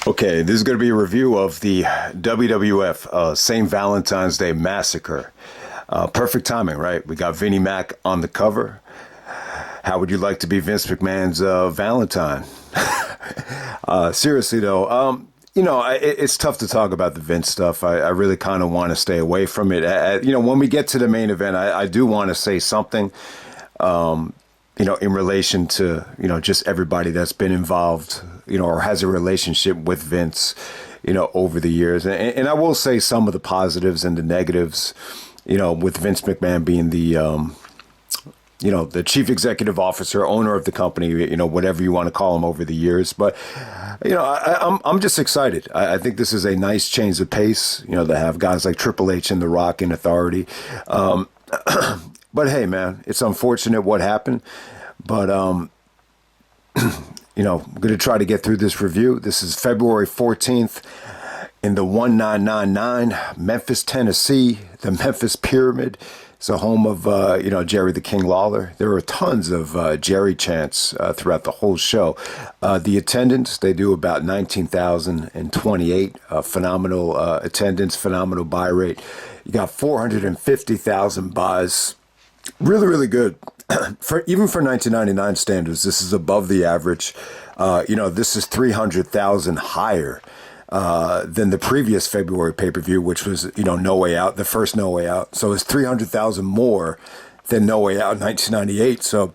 Okay, this is going to be a review of the WWF St. Valentine's Day Massacre. Perfect timing, right? We got Vinnie Mac on the cover. How would you like to be Vince McMahon's Valentine? Seriously, though, it's tough to talk about the Vince stuff. I really kind of want to stay away from it. When we get to the main event, I do want to say something, in relation to, just everybody that's been involved, or has a relationship with Vince, over the years. And I will say some of the positives and the negatives, with Vince McMahon being the chief executive officer, owner of the company, whatever you want to call him over the years. But, I'm just excited. I think this is a nice change of pace, to have guys like Triple H and The Rock in authority. But hey, man, it's unfortunate what happened. But, I'm going to try to get through this review. This is February 14th in the 1999, Memphis, Tennessee, the Memphis Pyramid. It's the home of, Jerry the King Lawler. There are tons of Jerry chants throughout the whole show. The attendance, they do about 19,028. Phenomenal attendance, phenomenal buy rate. You got 450,000 buys. Really, really good. Even for 1999 standards, this is above the average. This is 300,000 higher than the previous February pay-per-view, which was, No Way Out, the first No Way Out. So it's 300,000 more than No Way Out in 1998. So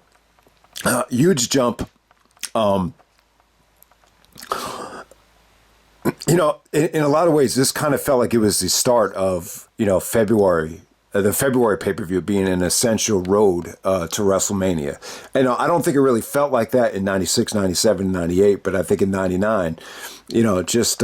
huge jump. In a lot of ways, this kind of felt like it was the start of, February. The February pay-per-view being an essential road to WrestleMania. And I don't think it really felt like that in 96, 97, 98, but I think in 99, it just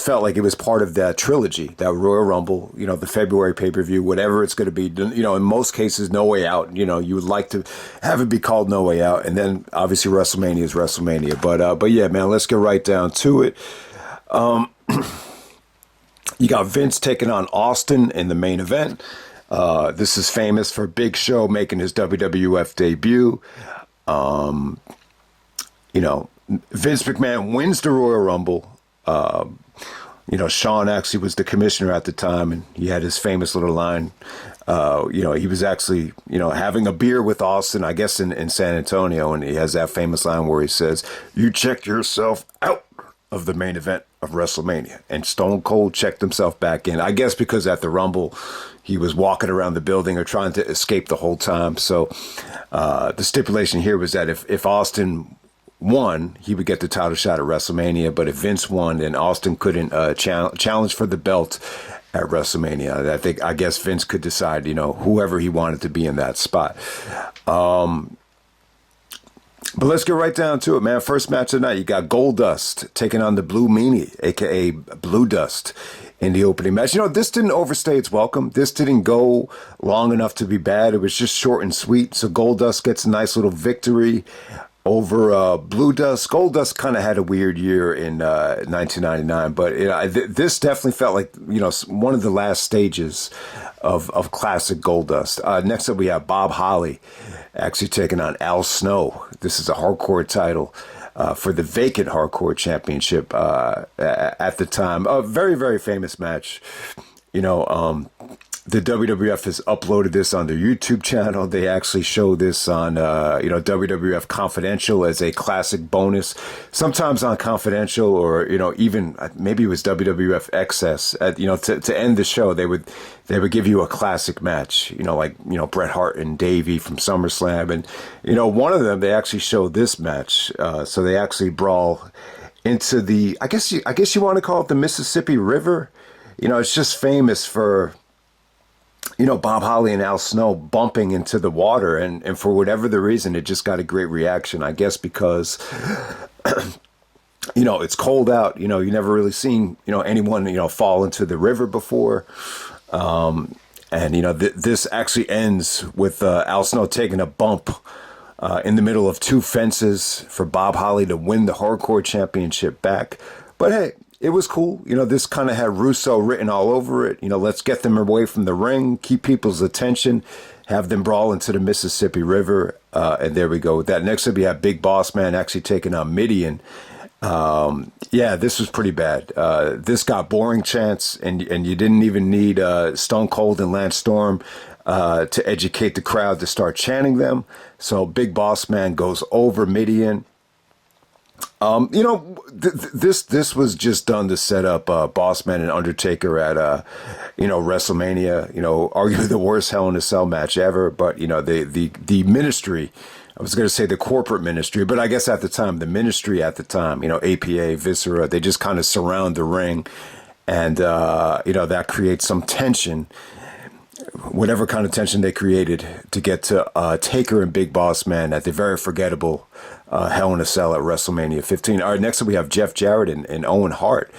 felt like it was part of that trilogy, that Royal Rumble, the February pay-per-view, whatever it's going to be. In most cases, No Way Out. You would like to have it be called No Way Out. And then, obviously, WrestleMania is WrestleMania. But yeah, man, let's get right down to it. You got Vince taking on Austin in the main event. This is famous for Big Show making his WWF debut. Vince McMahon wins the Royal Rumble. Shawn actually was the commissioner at the time, and he had his famous little line. He was actually, having a beer with Austin, I guess, in San Antonio, and he has that famous line where he says, "You checked yourself out of the main event of WrestleMania." And Stone Cold checked himself back in, I guess because at the Rumble he was walking around the building or trying to escape the whole time. So the stipulation here was that if Austin won, he would get the title shot at WrestleMania, but if Vince won, then Austin couldn't challenge for the belt at WrestleMania. I guess Vince could decide, whoever he wanted to be in that spot. But let's get right down to it, man. First match of the night, you got Goldust taking on the Blue Meanie, a.k.a. Bluedust, in the opening match. This didn't overstay its welcome. This didn't go long enough to be bad. It was just short and sweet. So Goldust gets a nice little victory over Bluedust. Goldust kind of had a weird year in 1999, but this definitely felt like, one of the last stages of classic Goldust. Next up, we have Bob Holly actually taking on Al Snow. This is a hardcore title for the Vacant Hardcore Championship at the time. A very, very famous match. The WWF has uploaded this on their YouTube channel. They actually show this on, WWF Confidential as a classic bonus. Sometimes on Confidential, or even maybe it was WWF Excess. To end the show, they would give you a classic match. Bret Hart and Davey from SummerSlam, and one of them they actually showed this match. So they actually brawl into the I guess you want to call it the Mississippi River. It's just famous for Bob Holly and Al Snow bumping into the water, and for whatever the reason, it just got a great reaction, I guess, because, it's cold out, you never really seen, anyone, fall into the river before. This actually ends with Al Snow taking a bump in the middle of two fences for Bob Holly to win the Hardcore Championship back. But hey, it was cool. This kind of had Russo written all over it. Let's get them away from the ring, keep people's attention, have them brawl into the Mississippi River. And there we go with that. Next up, we have Big Boss Man actually taking on Mideon. Yeah, this was pretty bad. This got boring chants, and you didn't even need Stone Cold and Lance Storm to educate the crowd to start chanting them. So Big Boss Man goes over Mideon. This was just done to set up Bossman and Undertaker at WrestleMania. Arguably the worst Hell in a Cell match ever. But the ministry. I was going to say the corporate ministry, but I guess at the time, the ministry at the time, APA, Viscera, they just kind of surround the ring, and that creates some tension. Whatever kind of tension they created to get to Taker and Big Boss Man at the very forgettable Hell in a Cell at WrestleMania 15. All right, next up we have Jeff Jarrett and Owen Hart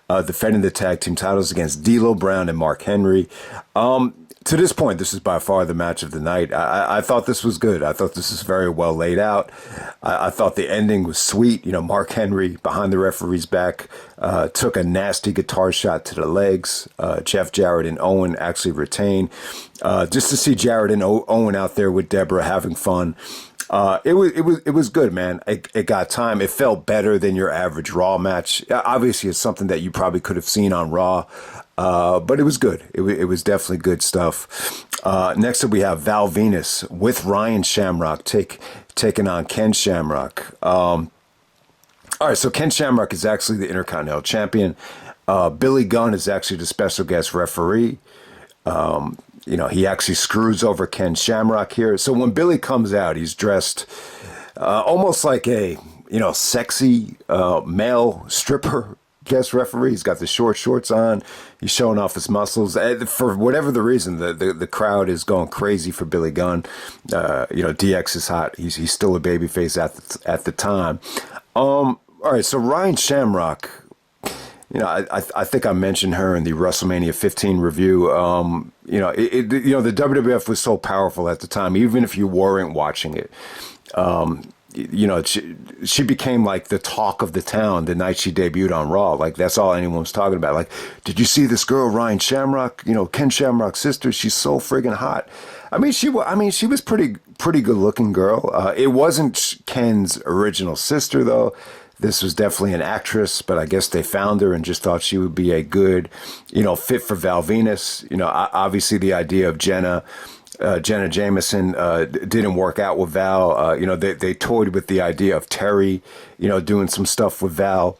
defending the tag team titles against D'Lo Brown and Mark Henry. To this point, this is by far the match of the night. I thought this was good. I thought this was very well laid out. I thought the ending was sweet. Mark Henry behind the referee's back took a nasty guitar shot to the legs. Jeff Jarrett and Owen actually retain. Just to see Jarrett and Owen out there with Deborah having fun. It was good, man. It got time. It felt better than your average Raw match. Obviously, it's something that you probably could have seen on Raw, but it was good. It was definitely good stuff. Next up, we have Val Venis with Ryan Shamrock taking on Ken Shamrock. All right, so Ken Shamrock is actually the Intercontinental Champion. Billy Gunn is actually the special guest referee. He actually screws over Ken Shamrock here. So when Billy comes out, he's dressed almost like a, sexy male stripper guest referee. He's got the short shorts on. He's showing off his muscles. For whatever the reason, the crowd is going crazy for Billy Gunn. DX is hot. He's still a babyface at the time. All right, so Ryan Shamrock, I think I mentioned her in the WrestleMania 15 review. The WWF was so powerful at the time, even if you weren't watching it. She became like the talk of the town the night she debuted on Raw. Like, that's all anyone was talking about. Like, did you see this girl, Ryan Shamrock? Ken Shamrock's sister. She's so friggin' hot. She was pretty good looking girl. It wasn't Ken's original sister though. This was definitely an actress, but I guess they found her and just thought she would be a good, fit for Val Venis. Obviously the idea of Jenna Jameson didn't work out with Val. They toyed with the idea of Terry, doing some stuff with Val.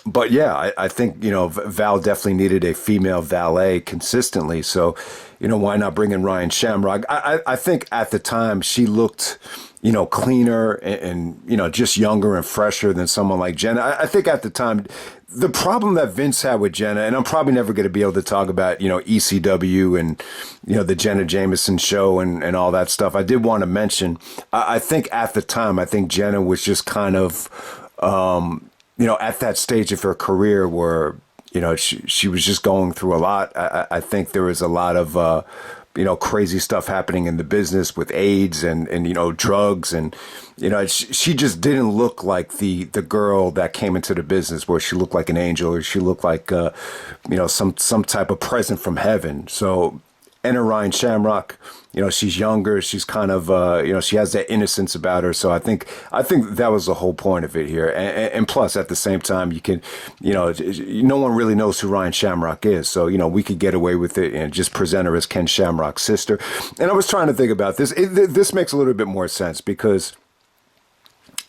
But yeah, I think, Val definitely needed a female valet consistently. So, why not bring in Ryan Shamrock? I think at the time she looked, cleaner and just younger and fresher than someone like Jenna. I think at the time, the problem that Vince had with Jenna, and I'm probably never going to be able to talk about, ECW and, the Jenna Jameson show and all that stuff. I did want to mention, I think at the time, Jenna was just kind of, at that stage of her career where, she was just going through a lot. I think there was a lot of, crazy stuff happening in the business with AIDS and drugs. And, she just didn't look like the girl that came into the business where she looked like an angel or she looked like, some type of present from heaven. So enter Ryan Shamrock. She's younger. She's kind of, she has that innocence about her. So I think that was the whole point of it here. And plus, at the same time, you can, no one really knows who Ryan Shamrock is. So, we could get away with it and just present her as Ken Shamrock's sister. And I was trying to think about this. This makes a little bit more sense because,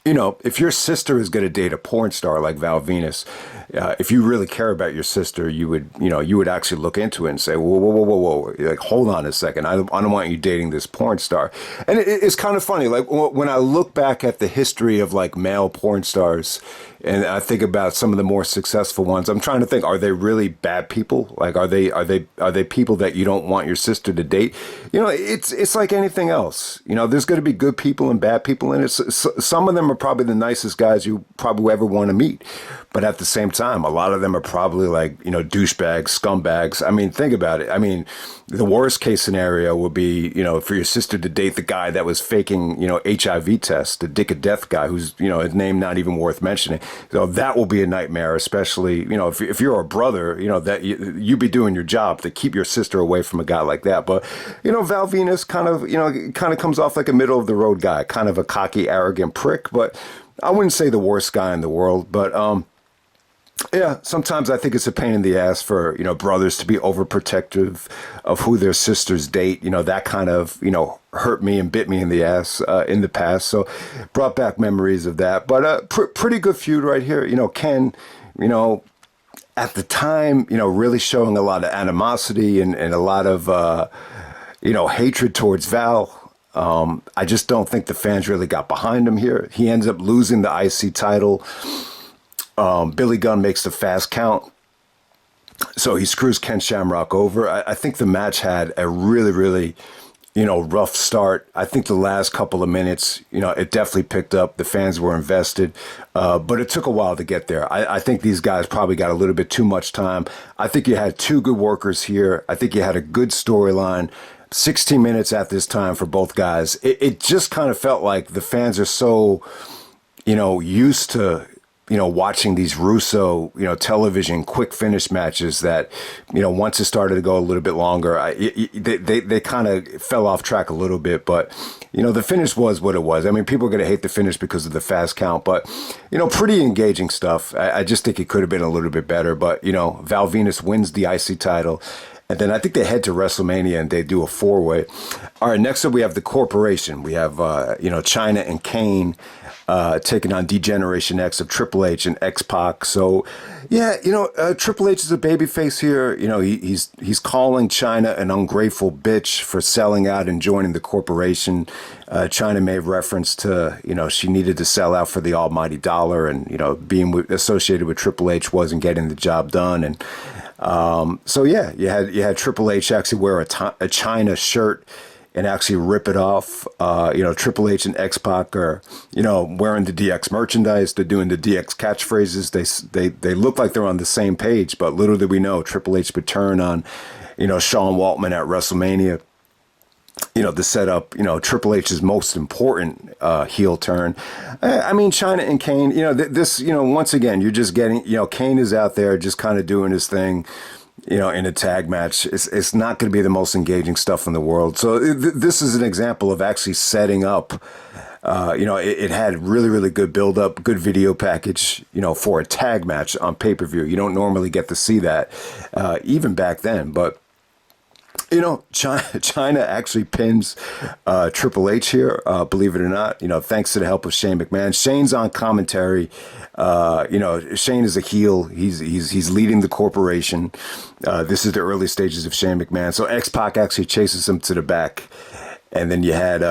if your sister is going to date a porn star like Val Venis, if you really care about your sister, you would actually look into it and say, whoa, like, hold on a second. I don't want you dating this porn star. And it's kind of funny. Like, when I look back at the history of like male porn stars and I think about some of the more successful ones, I'm trying to think, are they really bad people? Like, are they people that you don't want your sister to date? It's like anything else. There's going to be good people and bad people in it. Some of them them are probably the nicest guys you probably ever want to meet. But at the same time, a lot of them are probably like, douchebags, scumbags. I mean, think about it. I mean, the worst case scenario would be, for your sister to date the guy that was faking, HIV tests, the dick of death guy who's, his name not even worth mentioning. So that will be a nightmare, especially, if you're a brother, that you be doing your job to keep your sister away from a guy like that. But, Val Venis kind of comes off like a middle of the road guy, kind of a cocky, arrogant prick, but I wouldn't say the worst guy in the world. But, yeah, sometimes I think it's a pain in the ass for, brothers to be overprotective of who their sisters date. That kind of, hurt me and bit me in the ass in the past. So brought back memories of that. But pretty good feud right here. Ken, at the time, really showing a lot of animosity and a lot of, hatred towards Val. I just don't think the fans really got behind him here. He ends up losing the IC title. Billy Gunn makes the fast count. So he screws Ken Shamrock over. I think the match had a really, really, rough start. I think the last couple of minutes, it definitely picked up. The fans were invested, but it took a while to get there. I think these guys probably got a little bit too much time. I think you had two good workers here. I think you had a good storyline. 16 minutes at this time for both guys. It just kind of felt like the fans are so, used to, watching these Russo, television quick finish matches that, once it started to go a little bit longer, they kind of fell off track a little bit. But, the finish was what it was. I mean, people are going to hate the finish because of the fast count, but, pretty engaging stuff. I just think it could have been a little bit better. But, Val Venis wins the IC title. And then I think they head to WrestleMania and they do a 4-way. All right, next up we have the Corporation. We have, Chyna and Kane taking on D-Generation X of Triple H and X-Pac. So, yeah, Triple H is a babyface here. He's calling Chyna an ungrateful bitch for selling out and joining the Corporation. Chyna made reference to, she needed to sell out for the almighty dollar and, being associated with Triple H wasn't getting the job done. And so yeah, you had Triple H actually wear a Chyna shirt and actually rip it off. Triple H and X-Pac are, wearing the DX merchandise. They're doing the DX catchphrases. They look like they're on the same page, but little did we know Triple H would turn on, Sean Waltman at WrestleMania. To set up, Triple H's most important heel turn. I mean, Chyna and Kane, this, once again, you're just getting, Kane is out there just kind of doing his thing, in a tag match. It's not going to be the most engaging stuff in the world. So this is an example of actually setting up, it had really, really good build up, good video package, for a tag match on pay-per-view. You don't normally get to see that, even back then, but Chyna actually pins Triple H here, believe it or not, thanks to the help of Shane McMahon. Shane's on commentary. Shane is a heel. He's leading the Corporation. This is the early stages of Shane McMahon. So X-Pac actually chases him to the back. And then you had,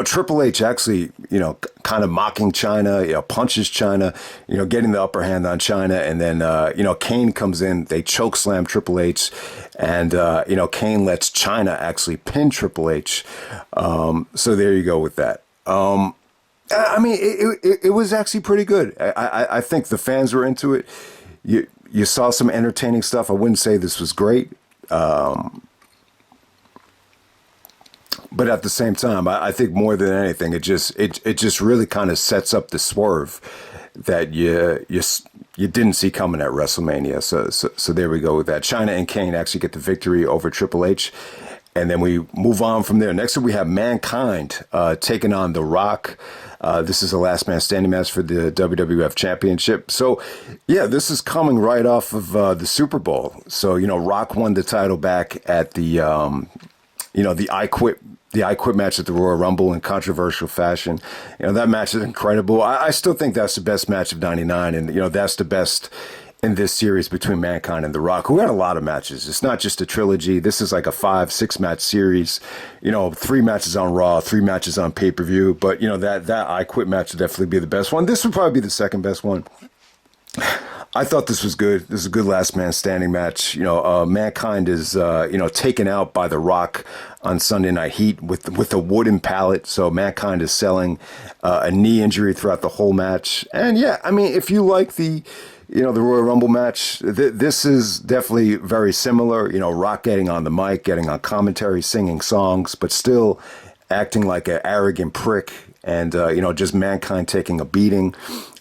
Triple H actually, kind of mocking Chyna, punches Chyna, getting the upper hand on Chyna. And then, Kane comes in, they choke slam Triple H. And, Kane lets Chyna actually pin Triple H. So there you go with that. I mean, it was actually pretty good. I think the fans were into it. You saw some entertaining stuff. I wouldn't say this was great. But at the same time, I think more than anything, it just really kind of sets up the swerve that you didn't see coming at WrestleMania. So there we go with that. Chyna and Kane actually get the victory over Triple H. And then we move on from there. Next up, we have Mankind taking on The Rock. This is a last man standing match for the WWF Championship. So, yeah, this is coming right off of the Super Bowl. So, Rock won the title back at the, the I Quit match at the Royal Rumble in controversial fashion. That match is incredible. I still think that's the best match of '99, and that's the best in this series between Mankind and The Rock, who had a lot of matches. It's not just a trilogy. This is like a 5-6 match series. 3 matches on Raw, 3 matches on pay-per-view. But that I Quit match would definitely be the best one. This would probably be the second best one. I thought this was good. This is a good last man standing match. Mankind is taken out by The Rock on Sunday Night Heat with a wooden pallet. So Mankind is selling a knee injury throughout the whole match. And yeah, I mean, if you like the Royal Rumble match, this is definitely very similar. Rock getting on the mic, getting on commentary, singing songs, but still acting like an arrogant prick, and just Mankind taking a beating.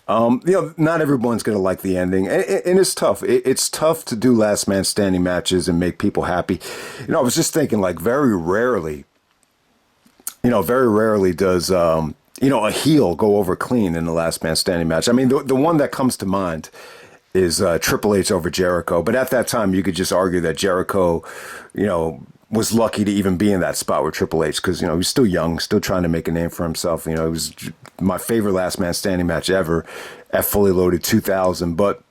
Not everyone's going to like the ending, and it's tough. It's tough to do last man standing matches and make people happy. I was just thinking, like, very rarely does, a heel go over clean in the last man standing match. I mean, the one that comes to mind is Triple H over Jericho. But at that time, you could just argue that Jericho, was lucky to even be in that spot with Triple H because, he was still young, still trying to make a name for himself. It was my favorite last man standing match ever at Fully Loaded 2000. But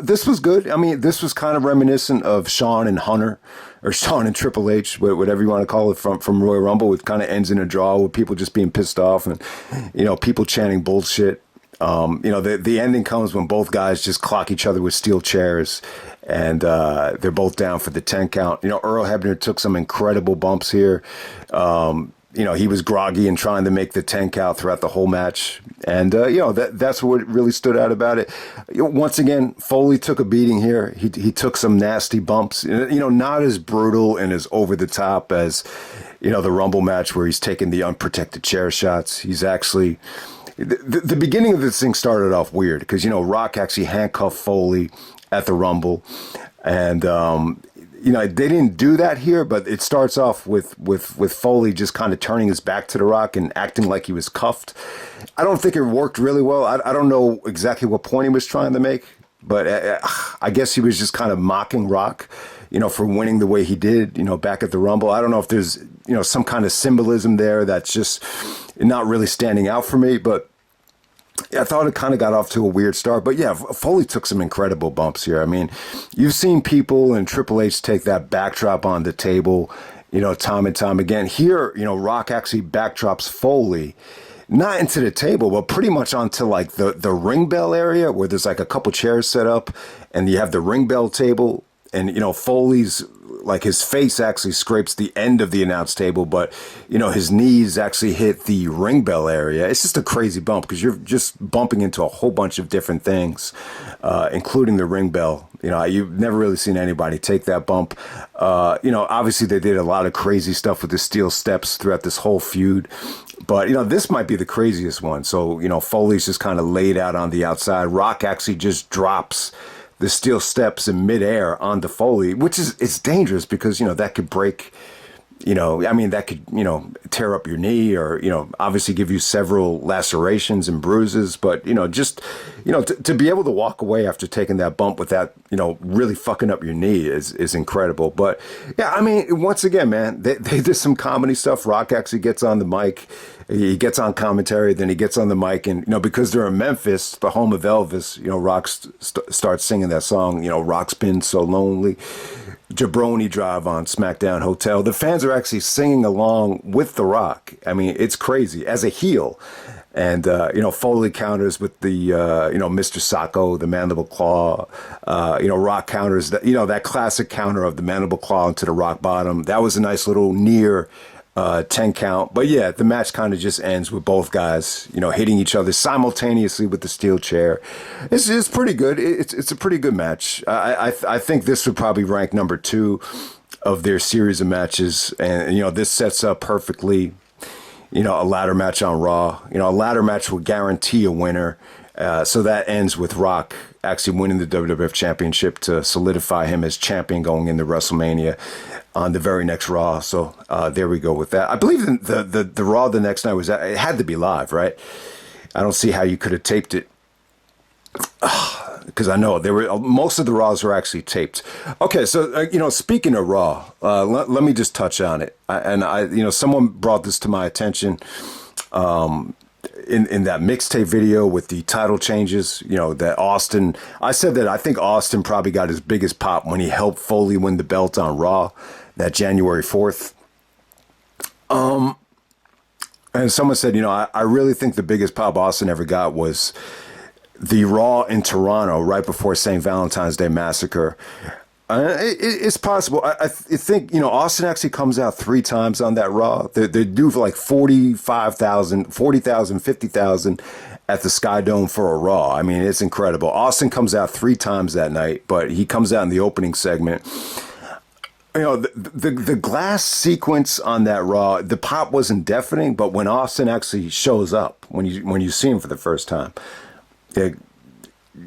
this was good. I mean, this was kind of reminiscent of Shawn and Hunter, or Shawn and Triple H, whatever you want to call it, from Royal Rumble. It kind of ends in a draw with people just being pissed off and, people chanting bullshit. The ending comes when both guys just clock each other with steel chairs, and they're both down for the 10 count. Earl Hebner took some incredible bumps here. He was groggy and trying to make the 10 count throughout the whole match. And, that's what really stood out about it. Once again, Foley took a beating here. He took some nasty bumps, not as brutal and as over the top as, the Rumble match where he's taking the unprotected chair shots. He's actually... The beginning of this thing started off weird because, Rock actually handcuffed Foley at the Rumble. And, they didn't do that here, but it starts off with Foley just kind of turning his back to the Rock and acting like he was cuffed. I don't think it worked really well. I don't know exactly what point he was trying to make, but I guess he was just kind of mocking Rock, for winning the way he did, back at the Rumble. I don't know if there's, some kind of symbolism there that's just not really standing out for me, but I thought it kind of got off to a weird start. But yeah, Foley took some incredible bumps here. I mean, you've seen people in Triple H take that backdrop on the table, time and time again. Here, Rock actually backdrops Foley, not into the table, but pretty much onto like the ring bell area where there's like a couple chairs set up and you have the ring bell table. And, Foley's, like, his face actually scrapes the end of the announce table, but, his knees actually hit the ring bell area. It's just a crazy bump because you're just bumping into a whole bunch of different things, including the ring bell. You've never really seen anybody take that bump. Obviously they did a lot of crazy stuff with the steel steps throughout this whole feud. But, this might be the craziest one. So, Foley's just kind of laid out on the outside. Rock actually just drops the steel steps in midair onto Foley, which it's dangerous because, that could break, that could, tear up your knee or, obviously give you several lacerations and bruises. But, to be able to walk away after taking that bump without, really fucking up your knee is incredible. But yeah, I mean, once again, man, they did some comedy stuff. Rock actually gets on the mic. He gets on commentary, then he gets on the mic, and because they're in Memphis, the home of Elvis, Rock starts singing that song. Rock's been so lonely. Jabroni Drive on SmackDown Hotel. The fans are actually singing along with The Rock. I mean, it's crazy as a heel. And, Foley counters with the, Mr. Sacco, the mandible claw. Rock counters, that classic counter of the mandible claw into the rock bottom. That was a nice little near 10 count. But yeah, the match kind of just ends with both guys, hitting each other simultaneously with the steel chair. It's pretty good. It's a pretty good match. I think this would probably rank number 2 of their series of matches. And, this sets up perfectly, a ladder match on Raw. A ladder match will guarantee a winner. So that ends with Rock actually winning the WWF Championship to solidify him as champion going into WrestleMania on the very next Raw. So there we go with that. I believe the Raw the next night it had to be live, right? I don't see how you could have taped it. Because I know most of the Raws were actually taped. Okay, so speaking of Raw, let me just touch on it. Someone brought this to my attention. In that mixtape video with the title changes, that Austin, I said that I think Austin probably got his biggest pop when he helped Foley win the belt on Raw that January 4th. And someone said, I really think the biggest pop Austin ever got was the Raw in Toronto right before St. Valentine's Day Massacre. It's possible. I think, Austin actually comes out 3 times on that Raw. They do for like 45,000, 40,000, 50,000 at the Sky Dome for a Raw. I mean, it's incredible. Austin comes out 3 times that night, but he comes out in the opening segment. The glass sequence on that Raw, the pop wasn't deafening, but when Austin actually shows up, when you see him for the first time,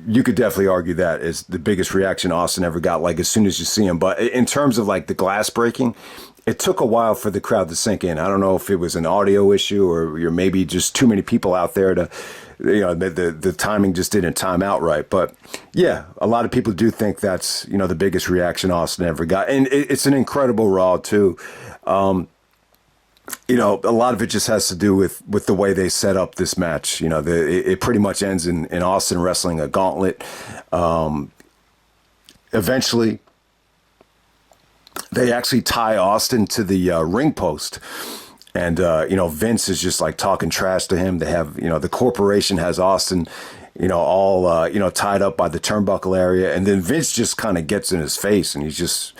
you could definitely argue that is the biggest reaction Austin ever got, like as soon as you see him. But in terms of like the glass breaking, it took a while for the crowd to sink in. I don't know if it was an audio issue or you're maybe just too many people out there to, the timing just didn't time out right. But yeah, a lot of people do think that's, the biggest reaction Austin ever got. And it's an incredible Raw too. A lot of it just has to do with the way they set up this match. It pretty much ends in Austin wrestling a gauntlet. Eventually, they actually tie Austin to the ring post. And, Vince is just like talking trash to him. They have, the corporation has Austin, all, tied up by the turnbuckle area. And then Vince just kind of gets in his face and he's just,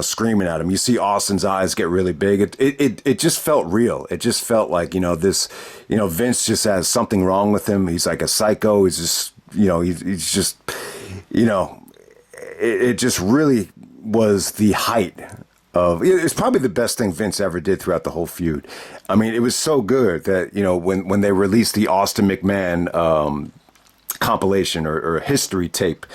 screaming at him. You see Austin's eyes get really big. It just felt real. It just felt like, Vince just has something wrong with him. He's like a psycho. He's just, he's just, it just really was the height of, it's probably the best thing Vince ever did throughout the whole feud. I mean, it was so good that, when they released the Austin McMahon, compilation or history tape,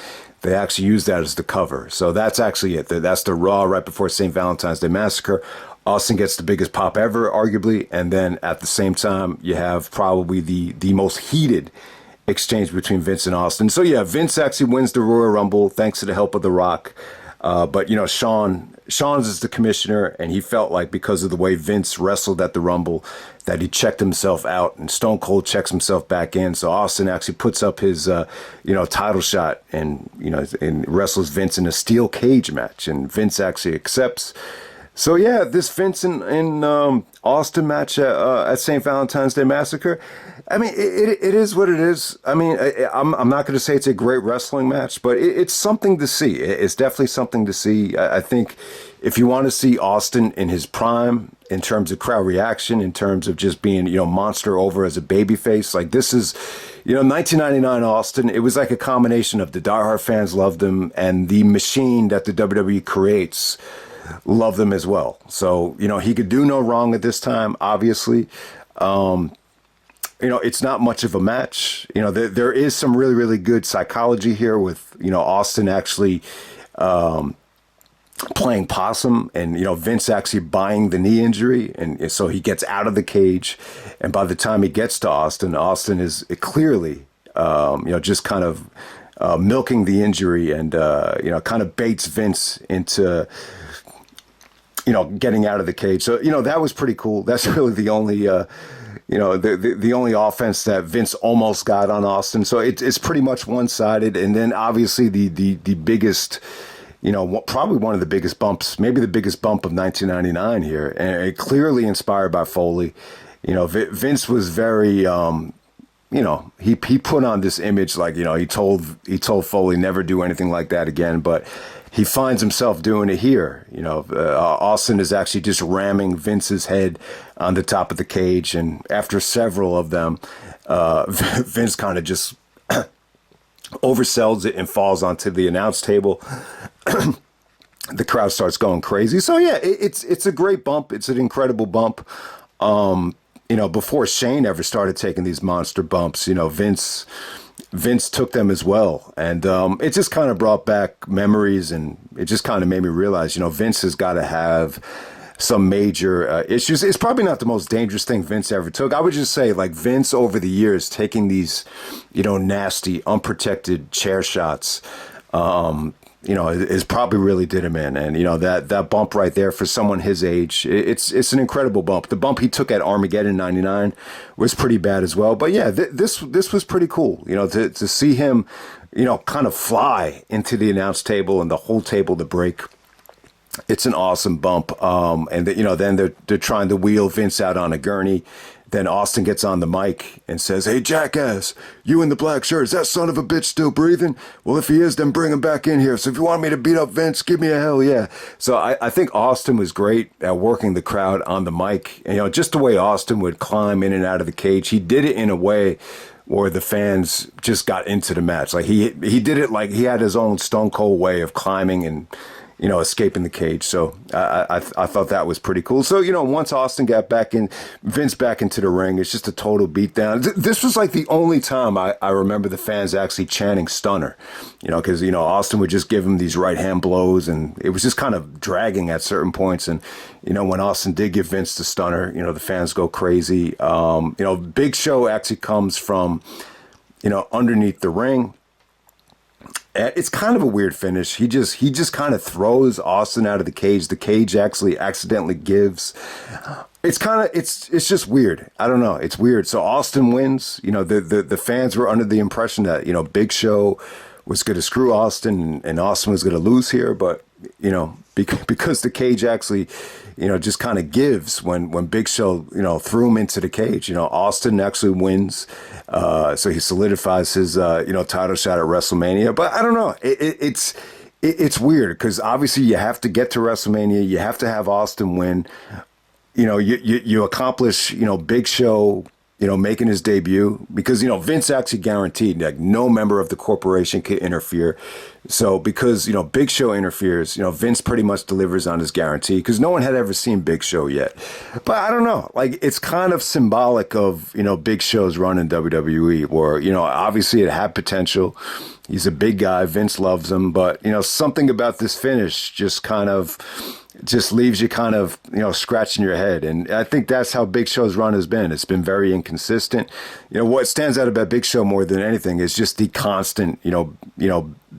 they actually used that as the cover. So that's actually it. That's the Raw right before St. Valentine's Day Massacre. Austin gets the biggest pop ever, arguably, and then at the same time, you have probably the most heated exchange between Vince and Austin. So yeah, Vince actually wins the Royal Rumble thanks to the help of The Rock. But Sean's is the commissioner, and he felt like because of the way Vince wrestled at the Rumble that he checked himself out, and Stone Cold checks himself back in. So Austin actually puts up his, title shot and wrestles Vince in a steel cage match, and Vince actually accepts. So yeah, this Vince and Austin match at St. Valentine's Day Massacre, I mean, it is what it is. I mean, I'm not going to say it's a great wrestling match, but it's something to see. It's definitely something to see. I think if you want to see Austin in his prime, in terms of crowd reaction, in terms of just being, monster over as a babyface, like this is, 1999 Austin, it was like a combination of the diehard fans loved him and the machine that the WWE creates loved him as well. So, he could do no wrong at this time, obviously. It's not much of a match. There is some really, really good psychology here with, Austin actually playing possum and, Vince actually buying the knee injury. And so he gets out of the cage. And by the time he gets to Austin is clearly, just kind of milking the injury and, kind of baits Vince into, getting out of the cage. So, that was pretty cool. That's really the only, the only offense that Vince almost got on Austin. So it's pretty much one-sided. And then obviously the biggest, probably one of the biggest bumps, maybe the biggest bump of 1999 here. And it clearly inspired by Foley. Vince was very, he put on this image like, he told Foley never do anything like that again. But he finds himself doing it here. Austin is actually just ramming Vince's head on the top of the cage. And after several of them, Vince kind of just oversells it and falls onto the announce table. The crowd starts going crazy. So yeah, it's a great bump. It's an incredible bump. Before Shane ever started taking these monster bumps, Vince took them as well. And it just kind of brought back memories, and it just kind of made me realize, Vince has got to have some major issues. It's probably not the most dangerous thing Vince ever took. I would just say, like, Vince over the years taking these, nasty, unprotected chair shots, is probably really did him in. And, that bump right there for someone his age, it's an incredible bump. The bump he took at Armageddon 99 was pretty bad as well. But yeah, this was pretty cool, to see him, kind of fly into the announce table and the whole table to break. It's an awesome bump. And then they're trying to wheel Vince out on a gurney. then Austin gets on the mic and says, "Hey, jackass, you in the black shirt, is that son of a bitch still breathing? Well, if he is, then bring him back in here. So if you want me to beat up Vince, give me a hell yeah." So I think Austin was great at working the crowd on the mic. And, just the way Austin would climb in and out of the cage, he did it in a way where the fans just got into the match. Like he did it like he had his own Stone Cold way of climbing and, escaping the cage. So I thought that was pretty cool. So, once Austin got Vince back into the ring, it's just a total beatdown. This was like the only time I remember the fans actually chanting "Stunner," because, Austin would just give him these right hand blows, and it was just kind of dragging at certain points. And, when Austin did give Vince the Stunner, the fans go crazy. Big Show actually comes from, underneath the ring. It's kind of a weird finish. He just kind of throws Austin out of the cage. The cage actually accidentally gives. It's just weird. I don't know. It's weird. So Austin wins. The fans were under the impression that, Big Show was going to screw Austin and Austin was going to lose here. But, because the cage actually, just kind of gives when Big Show, threw him into the cage. Austin actually wins. So he solidifies his, title shot at WrestleMania. But I don't know. It's weird because obviously you have to get to WrestleMania. You have to have Austin win. You accomplish, Big Show, making his debut because, Vince actually guaranteed like no member of the corporation could interfere. So because, Big Show interferes, Vince pretty much delivers on his guarantee because no one had ever seen Big Show yet. But I don't know, like it's kind of symbolic of, Big Show's run in WWE where, obviously it had potential. He's a big guy. Vince loves him. But, something about this finish just leaves you kind of, scratching your head. And I think that's how Big Show's run has been. It's been very inconsistent. What stands out about Big Show more than anything is just the constant,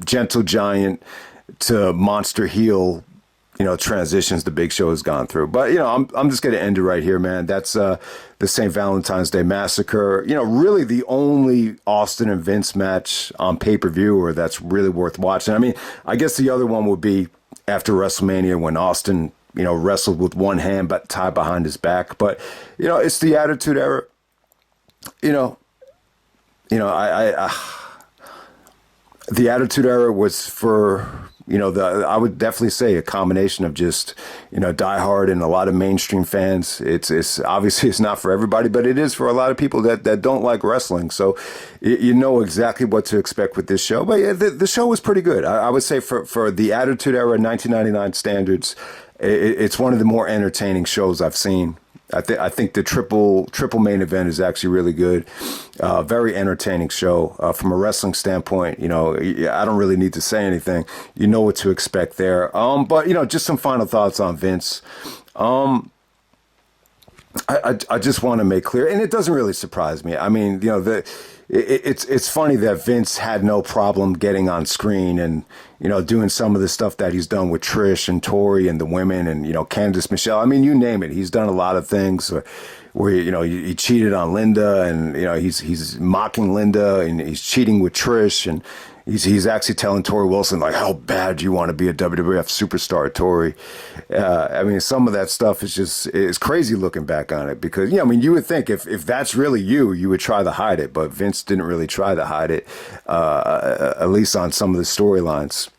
gentle giant to monster heel, transitions the Big Show has gone through. But, I'm just going to end it right here, man. That's the St. Valentine's Day Massacre. Really the only Austin and Vince match on pay-per-view or that's really worth watching. I mean, I guess the other one would be after WrestleMania when Austin, wrestled with one hand but tied behind his back. But, it's the Attitude Era. The Attitude Era was for, I would definitely say a combination of just, diehard and a lot of mainstream fans. It's obviously it's not for everybody, but it is for a lot of people that don't like wrestling. So you know exactly what to expect with this show. But yeah, the show was pretty good. I would say for the Attitude Era 1999 standards, it's one of the more entertaining shows I've seen. I think the triple main event is actually really good. Very entertaining show. From a wrestling standpoint, I don't really need to say anything. You know what to expect there. But, just some final thoughts on Vince. I just want to make clear, and it doesn't really surprise me. I mean, it's funny that Vince had no problem getting on screen and, doing some of the stuff that he's done with Trish and Tori and the women and, Candice Michelle. I mean, you name it. He's done a lot of things where, he cheated on Linda and, he's mocking Linda and he's cheating with Trish and he's actually telling Tori Wilson, like, how bad do you want to be a WWF superstar, Tori? I mean, some of that stuff is crazy looking back on it because, you would think if that's really you would try to hide it, but Vince didn't really try to hide it, at least on some of the storylines.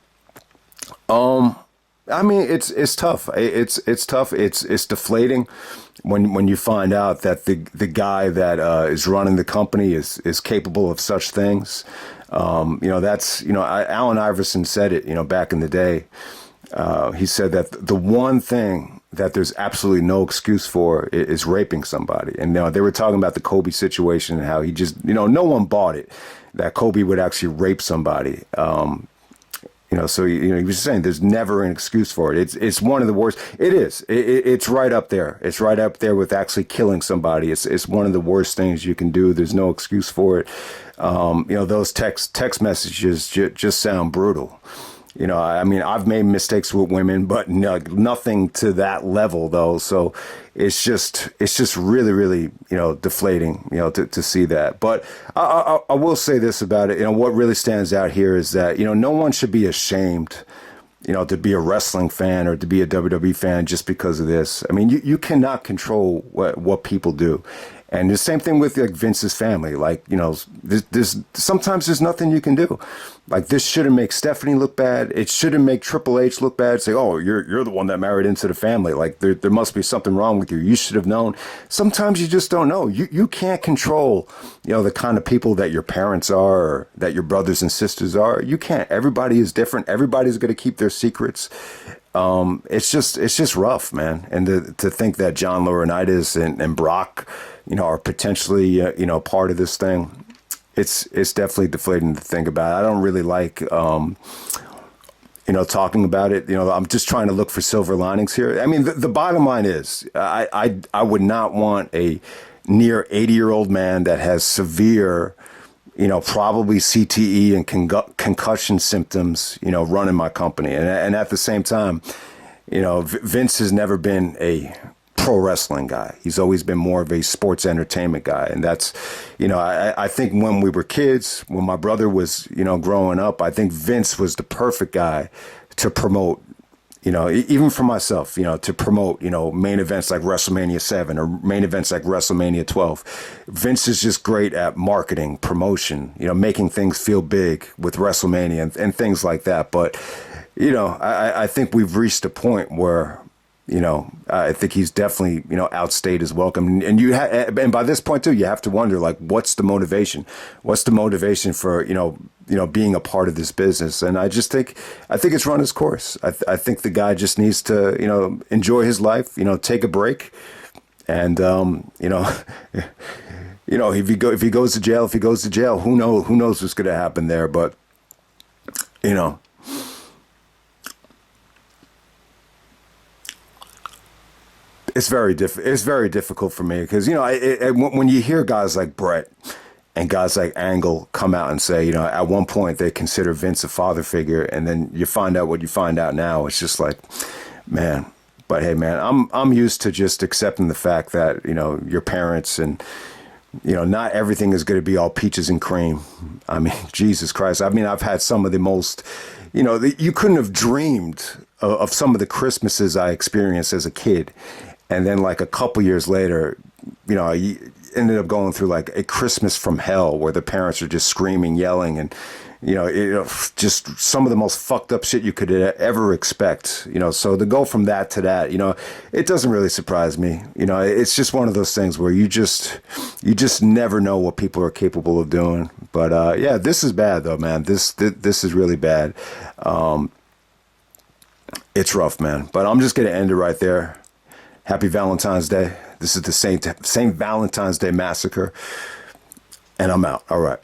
I mean, it's tough. It's tough. It's deflating when you find out that the guy that is running the company is capable of such things. That's Allen Iverson said it. Back in the day, he said that the one thing that there's absolutely no excuse for is raping somebody. And they were talking about the Kobe situation and how he just no one bought it that Kobe would actually rape somebody. So he was saying there's never an excuse for it. It's one of the worst. It is. It's right up there. It's right up there with actually killing somebody. It's one of the worst things you can do. There's no excuse for it. Those text messages just sound brutal. I mean, I've made mistakes with women, but nothing to that level though. So it's just really, really, deflating, to see that. But I will say this about it. What really stands out here is that, no one should be ashamed, to be a wrestling fan or to be a WWE fan just because of this. I mean, you cannot control what people do. And the same thing with like Vince's family. Like, you know, there's sometimes there's nothing you can do. Like, this shouldn't make Stephanie look bad. It shouldn't make Triple H look bad. Say, oh, you're the one that married into the family. Like, there must be something wrong with you. You should have known. Sometimes you just don't know. You can't control, you know, the kind of people that your parents are, or that your brothers and sisters are. You can't. Everybody is different. Everybody's going to keep their secrets. It's just rough, man. And to think that John Laurinaitis and Brock, you know, are potentially, you know, part of this thing. It's definitely deflating to think about. I don't really like, you know, talking about it. You know, I'm just trying to look for silver linings here. I mean, the bottom line is I would not want a near 80-year-old man that has severe, you know, probably CTE and concussion symptoms, you know, running my company. And at the same time, you know, Vince has never been a pro wrestling guy. He's always been more of a sports entertainment guy. And that's, you know, I think when we were kids, when my brother was, you know, growing up, I think Vince was the perfect guy to promote, you know, even for myself, you know, to promote, you know, main events like WrestleMania 7 or main events like WrestleMania 12. Vince is just great at marketing, promotion, you know, making things feel big with WrestleMania and things like that. But, you know, I think we've reached a point where, you know, I think he's definitely, you know, outstayed his welcome. And and by this point too, you have to wonder, like, what's the motivation? What's the motivation for, you know, being a part of this business? And I think it's run its course. I think the guy just needs to, you know, enjoy his life, you know, take a break. And, you know, you know, if he goes to jail, who knows what's going to happen there. But, you know, it's very difficult for me because, you know, when you hear guys like Brett and guys like Angle come out and say, you know, at one point they consider Vince a father figure, and then you find out what you find out now, it's just like, man. But hey, man, I'm used to just accepting the fact that, you know, your parents and, you know, not everything is going to be all peaches and cream. I mean, Jesus Christ. I mean, I've had some of the most, you know, you couldn't have dreamed of some of the Christmases I experienced as a kid. And then like a couple years later, you know, I ended up going through like a Christmas from hell where the parents are just screaming, yelling, and, you know, just some of the most fucked up shit you could ever expect, you know. So to go from that to that, you know, it doesn't really surprise me. You know, it's just one of those things where you just never know what people are capable of doing. But yeah, this is bad though, man. This is really bad. It's rough, man. But I'm just going to end it right there. Happy Valentine's Day. This is the same Valentine's Day Massacre. And I'm out. All right.